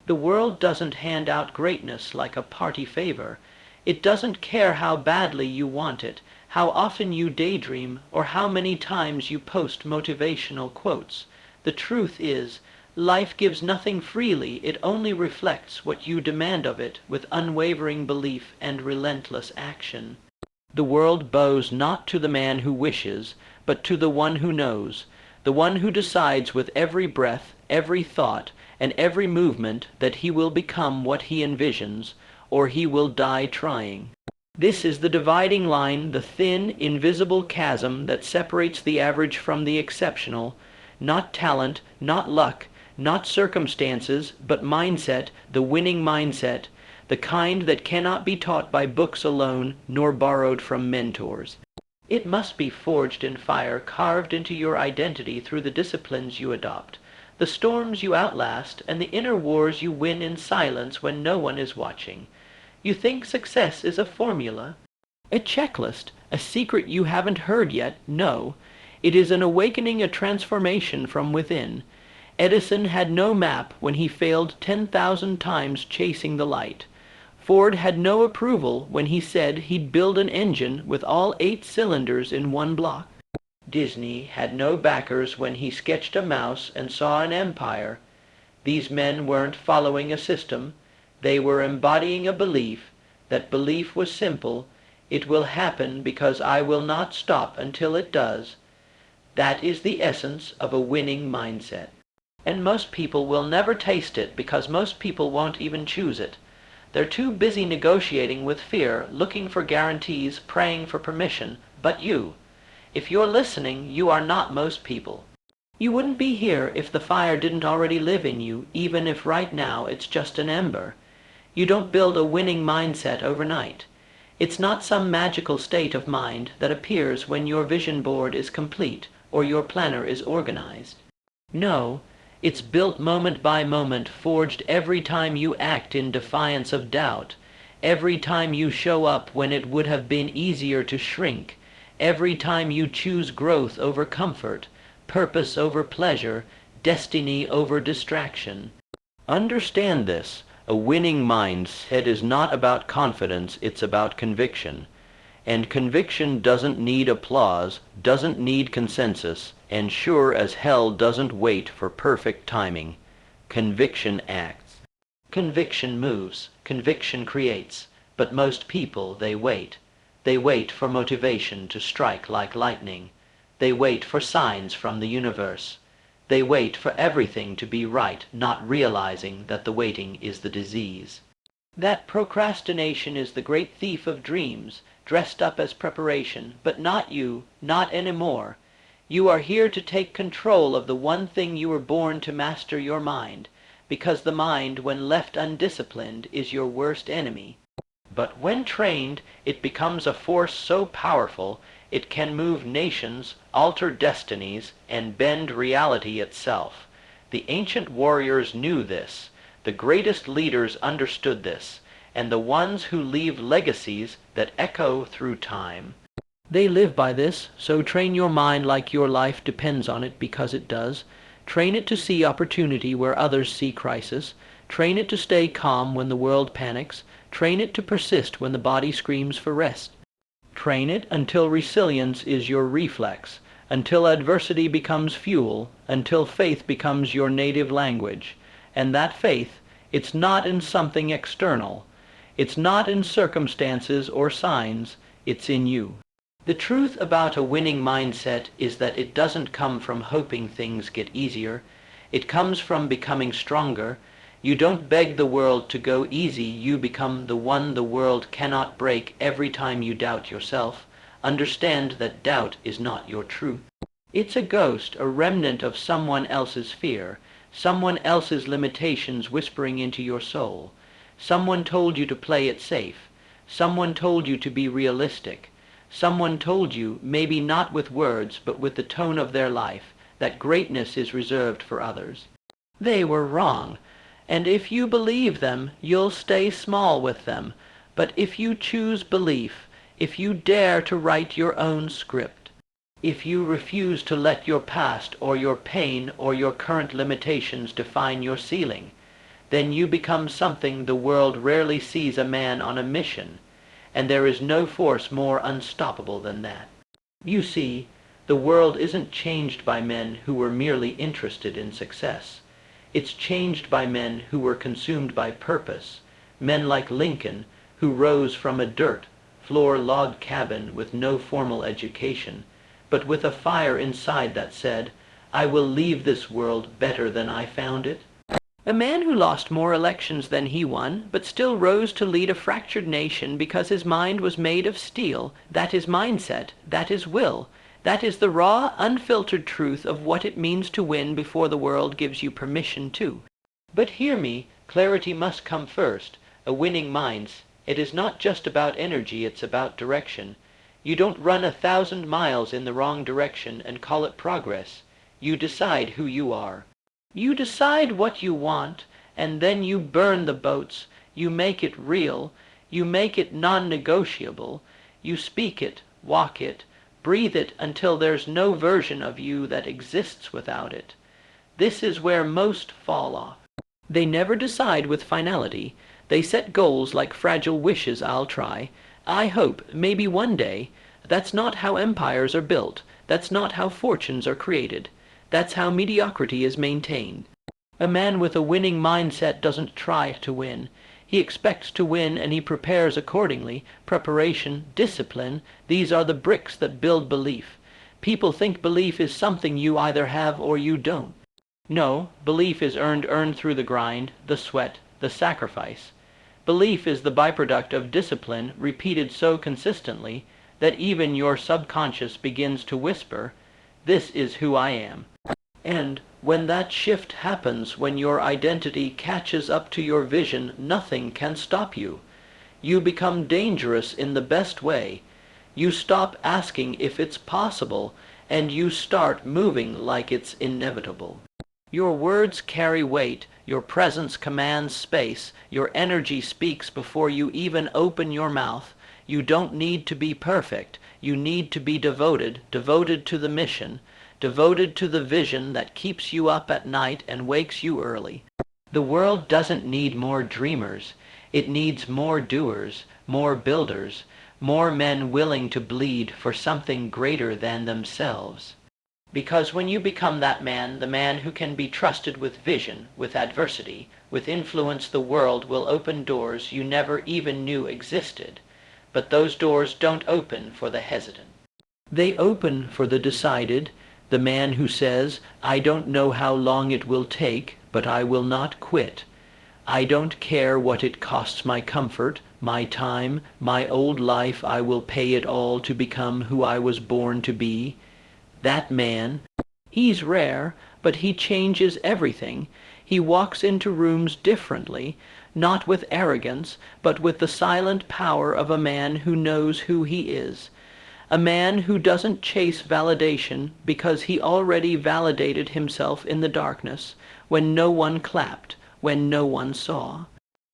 The world doesn't hand out greatness like a party favor. It doesn't care how badly you want it, how often you daydream, or how many times you post motivational quotes. The truth is, life gives nothing freely, it only reflects what you demand of it with unwavering belief and relentless action. The world bows not to the man who wishes, but to the one who knows, the one who decides with every breath, every thought, and every movement that he will become what he envisions, or he will die trying. This is the dividing line, the thin, invisible chasm that separates the average from the exceptional. Not talent, not luck, not circumstances, but mindset, the winning mindset, the kind that cannot be taught by books alone, nor borrowed from mentors. It must be forged in fire, carved into your identity through the disciplines you adopt, the storms you outlast, and the inner wars you win in silence when no one is watching. You think success is a formula? A checklist? A secret you haven't heard yet? No. It is an awakening, a transformation from within. Edison had no map when he failed 10,000 times chasing the light. Ford had no approval when he said he'd build an engine with all 8 cylinders in one block. Disney had no backers when he sketched a mouse and saw an empire. These men weren't following a system. They were embodying a belief. That belief was simple. It will happen because I will not stop until it does. That is the essence of a winning mindset. And most people will never taste it because most people won't even choose it. They're too busy negotiating with fear, looking for guarantees, praying for permission. But you, if you're listening, you are not most people. You wouldn't be here if the fire didn't already live in you, even if right now it's just an ember. You don't build a winning mindset overnight. It's not some magical state of mind that appears when your vision board is complete or your planner is organized. No, it's built moment by moment, forged every time you act in defiance of doubt, every time you show up when it would have been easier to shrink, every time you choose growth over comfort, purpose over pleasure, destiny over distraction. Understand this. A winning mindset is not about confidence, it's about conviction. And conviction doesn't need applause, doesn't need consensus, and sure as hell doesn't wait for perfect timing. Conviction acts. Conviction moves. Conviction creates. But most people, they wait. They wait for motivation to strike like lightning. They wait for signs from the universe. They wait for everything to be right, not realizing that the waiting is the disease. That procrastination is the great thief of dreams, dressed up as preparation, but not you, not anymore. You are here to take control of the one thing you were born to master, your mind, because the mind, when left undisciplined, is your worst enemy. But when trained, it becomes a force so powerful, it can move nations, alter destinies, and bend reality itself. The ancient warriors knew this. The greatest leaders understood this, and the ones who leave legacies that echo through time. They live by this, so train your mind like your life depends on it, because it does. Train it to see opportunity where others see crisis. Train it to stay calm when the world panics. Train it to persist when the body screams for rest. Train it until resilience is your reflex, until adversity becomes fuel, until faith becomes your native language. And that faith, it's not in something external. It's not in circumstances or signs. It's in you. The truth about a winning mindset is that it doesn't come from hoping things get easier. It comes from becoming stronger. You don't beg the world to go easy. You become the one the world cannot break every time you doubt yourself. Understand that doubt is not your truth. It's a ghost, a remnant of someone else's fear, someone else's limitations whispering into your soul. Someone told you to play it safe. Someone told you to be realistic. Someone told you, maybe not with words, but with the tone of their life, that greatness is reserved for others. They were wrong, and if you believe them, you'll stay small with them. But if you choose belief, if you dare to write your own script, if you refuse to let your past or your pain or your current limitations define your ceiling, then you become something the world rarely sees a man on a mission, and there is no force more unstoppable than that. You see, the world isn't changed by men who were merely interested in success. It's changed by men who were consumed by purpose, men like Lincoln, who rose from a dirt-floor log cabin with no formal education, but with a fire inside that said, "I will leave this world better than I found it." A man who lost more elections than he won, but still rose to lead a fractured nation because his mind was made of steel. That is mindset. That is will. That is the raw, unfiltered truth of what it means to win before the world gives you permission to. But hear me, clarity must come first. A winning mind, it is not just about energy, it's about direction. You don't run 1,000 miles in the wrong direction and call it progress. You decide who you are. You decide what you want, and then you burn the boats, you make it real, you make it non-negotiable, you speak it, walk it, breathe it until there's no version of you that exists without it. This is where most fall off. They never decide with finality. They set goals like fragile wishes. I'll try. I hope, maybe one day. That's not how empires are built. That's not how fortunes are created. That's how mediocrity is maintained. A man with a winning mindset doesn't try to win. He expects to win and he prepares accordingly. Preparation, discipline, these are the bricks that build belief. People think belief is something you either have or you don't. No, belief is earned through the grind, the sweat, the sacrifice. Belief is the byproduct of discipline repeated so consistently that even your subconscious begins to whisper, "This is who I am." And when that shift happens, when your identity catches up to your vision, nothing can stop you. You become dangerous in the best way. You stop asking if it's possible, and you start moving like it's inevitable. Your words carry weight, your presence commands space, your energy speaks before you even open your mouth. You don't need to be perfect. You need to be devoted to the mission, devoted to the vision that keeps you up at night and wakes you early. The world doesn't need more dreamers. It needs more doers, more builders, more men willing to bleed for something greater than themselves. Because when you become that man, the man who can be trusted with vision, with adversity, with influence, the world will open doors you never even knew existed. But those doors don't open for the hesitant. They open for the decided, the man who says, "I don't know how long it will take, but I will not quit. I don't care what it costs my comfort, my time, my old life, I will pay it all to become who I was born to be." That man, he's rare, but he changes everything. He walks into rooms differently, not with arrogance, but with the silent power of a man who knows who he is. A man who doesn't chase validation because he already validated himself in the darkness, when no one clapped, when no one saw.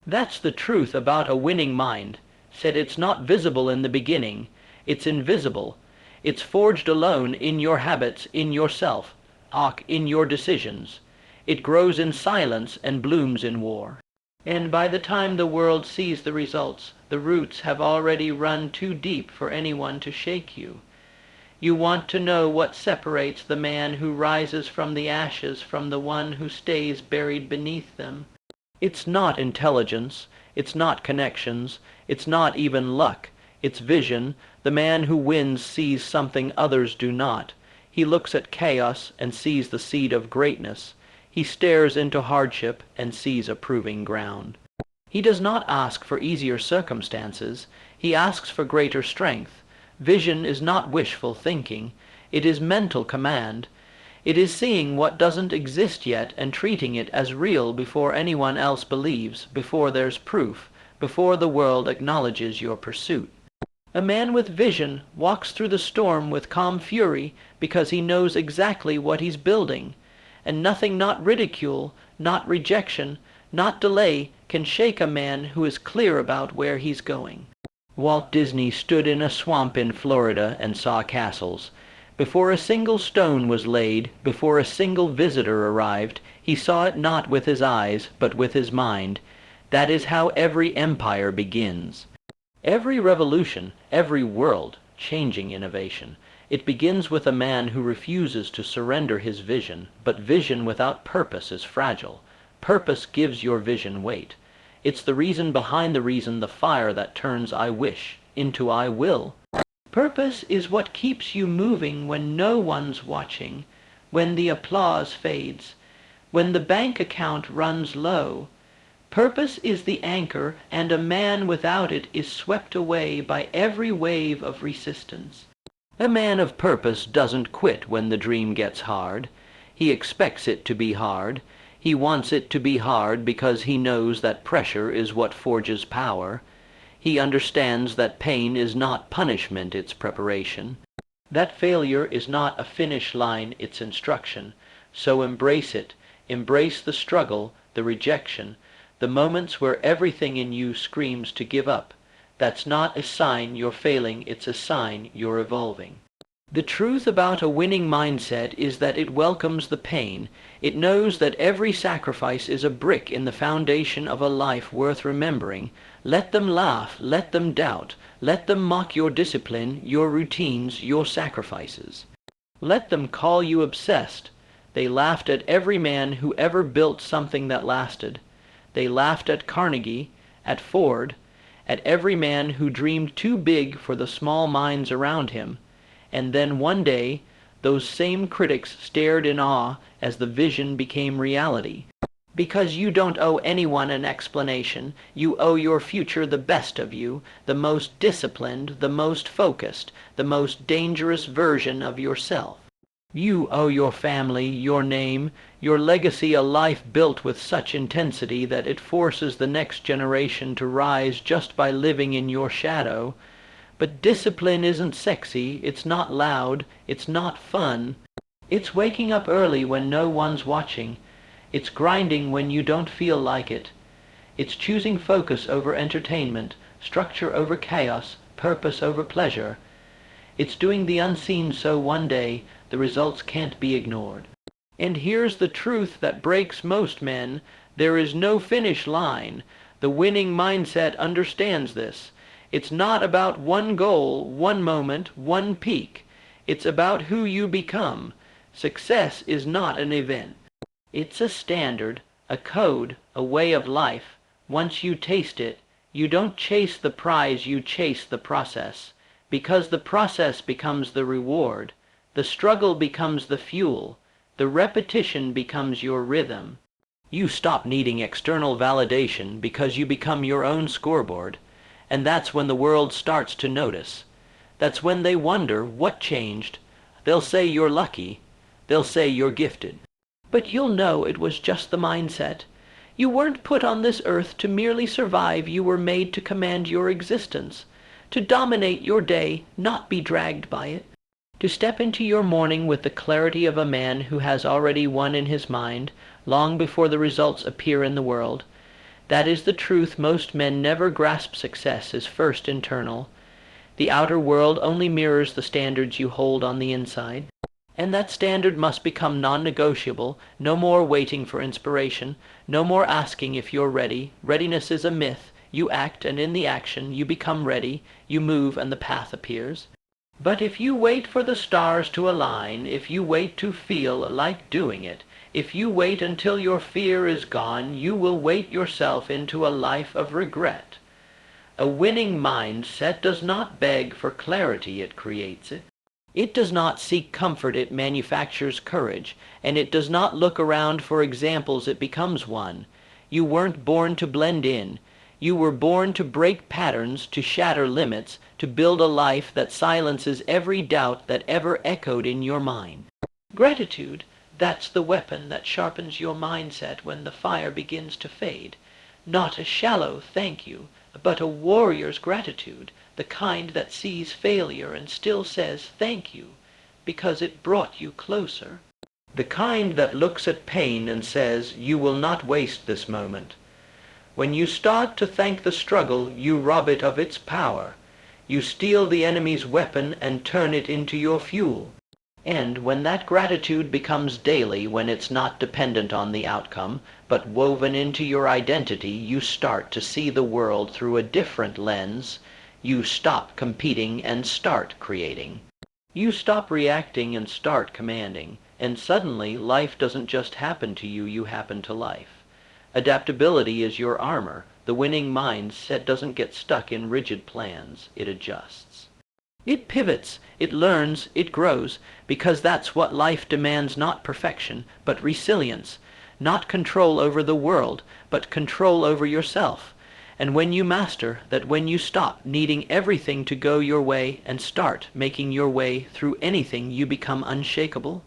That's the truth about a winning mind. Said it's not visible in the beginning. It's invisible. It's forged alone in your habits, in yourself, in your decisions. It grows in silence and blooms in war. And by the time the world sees the results, the roots have already run too deep for anyone to shake you. You want to know what separates the man who rises from the ashes from the one who stays buried beneath them. It's not intelligence, it's not connections, it's not even luck, it's vision. The man who wins sees something others do not. He looks at chaos and sees the seed of greatness. He stares into hardship and sees a proving ground. He does not ask for easier circumstances. He asks for greater strength. Vision is not wishful thinking. It is mental command. It is seeing what doesn't exist yet and treating it as real before anyone else believes, before there's proof, before the world acknowledges your pursuit. A man with vision walks through the storm with calm fury because he knows exactly what he's building. And nothing, not ridicule, not rejection, not delay, can shake a man who is clear about where he's going. Walt Disney stood in a swamp in Florida and saw castles. Before a single stone was laid, before a single visitor arrived, he saw it not with his eyes, but with his mind. That is how every empire begins. Every revolution, every world-changing innovation, it begins with a man who refuses to surrender his vision, but vision without purpose is fragile. Purpose gives your vision weight. It's the reason behind the reason, the fire that turns I wish into I will. Purpose is what keeps you moving when no one's watching, when the applause fades, when the bank account runs low. Purpose is the anchor, and a man without it is swept away by every wave of resistance. A man of purpose doesn't quit when the dream gets hard. He expects it to be hard. He wants it to be hard because he knows that pressure is what forges power. He understands that pain is not punishment, it's preparation. That failure is not a finish line, it's instruction. So embrace it. Embrace the struggle, the rejection, the moments where everything in you screams to give up. That's not a sign you're failing, it's a sign you're evolving. The truth about a winning mindset is that it welcomes the pain. It knows that every sacrifice is a brick in the foundation of a life worth remembering. Let them laugh, let them doubt, let them mock your discipline, your routines, your sacrifices. Let them call you obsessed. They laughed at every man who ever built something that lasted. They laughed at Carnegie, at Ford, at every man who dreamed too big for the small minds around him. And then one day, those same critics stared in awe as the vision became reality. Because you don't owe anyone an explanation, you owe your future the best of you, the most disciplined, the most focused, the most dangerous version of yourself. You owe your family, your name, your legacy, a life built with such intensity that it forces the next generation to rise just by living in your shadow. But discipline isn't sexy, it's not loud, it's not fun. It's waking up early when no one's watching. It's grinding when you don't feel like it. It's choosing focus over entertainment, structure over chaos, purpose over pleasure. It's doing the unseen so one day the results can't be ignored. And here's the truth that breaks most men. There is no finish line. The winning mindset understands this. It's not about one goal, one moment, one peak. It's about who you become. Success is not an event. It's a standard, a code, a way of life. Once you taste it, you don't chase the prize, you chase the process. Because the process becomes the reward. The struggle becomes the fuel. The repetition becomes your rhythm. You stop needing external validation because you become your own scoreboard. And that's when the world starts to notice. That's when they wonder what changed. They'll say you're lucky. They'll say you're gifted. But you'll know it was just the mindset. You weren't put on this earth to merely survive. You were made to command your existence, to dominate your day, not be dragged by it, to step into your morning with the clarity of a man who has already won in his mind, long before the results appear in the world. That is the truth. Most men never grasp success is first internal. The outer world only mirrors the standards you hold on the inside. And that standard must become non-negotiable. No more waiting for inspiration. No more asking if you're ready. Readiness is a myth. You act, and in the action you become ready. You move, and the path appears. But if you wait for the stars to align, if you wait to feel like doing it, if you wait until your fear is gone, you will wait yourself into a life of regret. A winning mindset does not beg for clarity, it creates it. It does not seek comfort, it manufactures courage. And it does not look around for examples, it becomes one. You weren't born to blend in. You were born to break patterns, to shatter limits, to build a life that silences every doubt that ever echoed in your mind. Gratitude, that's the weapon that sharpens your mindset when the fire begins to fade. Not a shallow thank you, but a warrior's gratitude, the kind that sees failure and still says thank you, because it brought you closer. The kind that looks at pain and says, you will not waste this moment. When you start to thank the struggle, you rob it of its power. You steal the enemy's weapon and turn it into your fuel. And when that gratitude becomes daily, when it's not dependent on the outcome, but woven into your identity, you start to see the world through a different lens. You stop competing and start creating. You stop reacting and start commanding. And suddenly, life doesn't just happen to you, you happen to life. Adaptability is your armor. The winning mindset doesn't get stuck in rigid plans. It adjusts. It pivots, it learns, it grows, because that's what life demands, not perfection, but resilience, not control over the world, but control over yourself. And when you master that, when you stop needing everything to go your way and start making your way through anything, you become unshakable.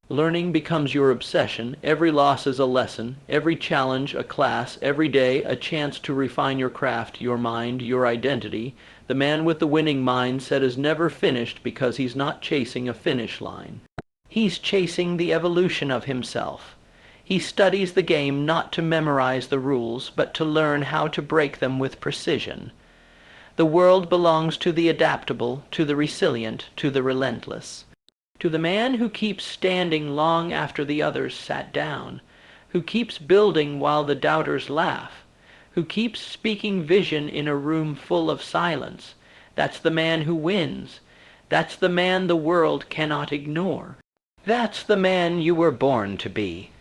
Learning becomes your obsession. Every loss is a lesson, every challenge a class, every day a chance to refine your craft, your mind, your identity. The man with the winning mindset is never finished because he's not chasing a finish line. He's chasing the evolution of himself. He studies the game not to memorize the rules, but to learn how to break them with precision. The world belongs to the adaptable, to the resilient, to the relentless. To the man who keeps standing long after the others sat down, who keeps building while the doubters laugh, who keeps speaking vision in a room full of silence. That's the man who wins. That's the man the world cannot ignore. That's the man you were born to be.